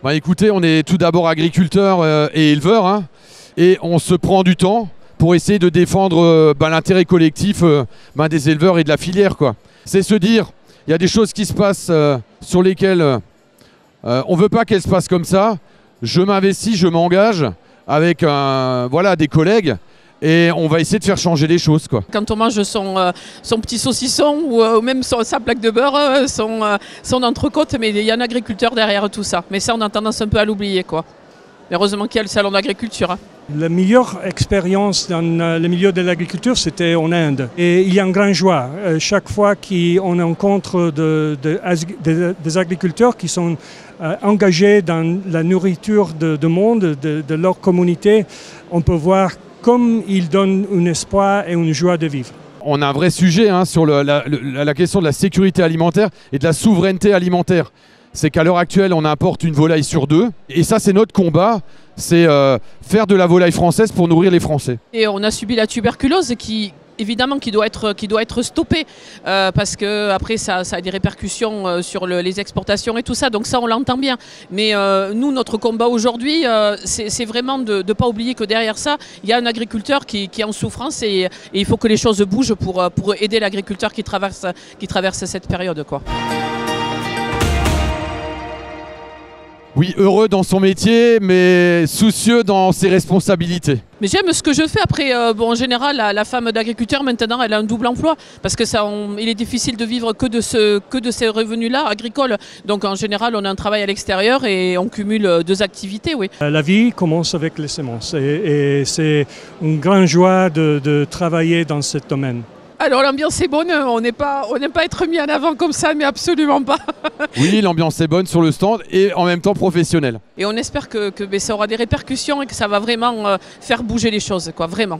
Bah écoutez, on est tout d'abord agriculteurs et éleveurs, hein, et on se prend du temps pour essayer de défendre l'intérêt collectif des éleveurs et de la filière, quoi. C'est se dire, il y a des choses qui se passent sur lesquelles on ne veut pas qu'elles se passent comme ça. Je m'investis, je m'engage avec des collègues. Et on va essayer de faire changer les choses, quoi. Quand on mange son petit saucisson ou même sa plaque de beurre, son entrecôte, mais il y a un agriculteur derrière tout ça. Mais ça, on a tendance un peu à l'oublier, quoi. Heureusement qu'il y a le salon d'agriculture. Hein. La meilleure expérience dans le milieu de l'agriculture, c'était en Inde. Et il y a une grande joie. Chaque fois qu'on rencontre des agriculteurs qui sont engagés dans la nourriture du monde, de leur communauté, on peut voir comme ils donnent un espoir et une joie de vivre. On a un vrai sujet sur la question de la sécurité alimentaire et de la souveraineté alimentaire. C'est qu'à l'heure actuelle, on importe une volaille sur 2. Et ça, c'est notre combat. C'est faire de la volaille française pour nourrir les Français. Et on a subi la tuberculose évidemment qui doit être stoppée parce que après ça a des répercussions sur les exportations et tout ça, donc ça on l'entend bien, mais nous notre combat aujourd'hui c'est vraiment de ne pas oublier que derrière ça il y a un agriculteur qui est en souffrance et il faut que les choses bougent pour aider l'agriculteur qui traverse cette période, quoi. Oui, heureux dans son métier, mais soucieux dans ses responsabilités. Mais j'aime ce que je fais. Après, en général, la femme d'agriculteur, maintenant, elle a un double emploi. Parce que il est difficile de vivre que de ces revenus-là, agricoles. Donc, en général, on a un travail à l'extérieur et on cumule 2 activités, oui. La vie commence avec les semences. Et c'est une grande joie de travailler dans ce domaine. Alors l'ambiance est bonne, on n'aime pas être mis en avant comme ça, mais absolument pas. Oui, l'ambiance est bonne sur le stand et en même temps professionnelle. Et on espère que ça aura des répercussions et que ça va vraiment faire bouger les choses, quoi, vraiment.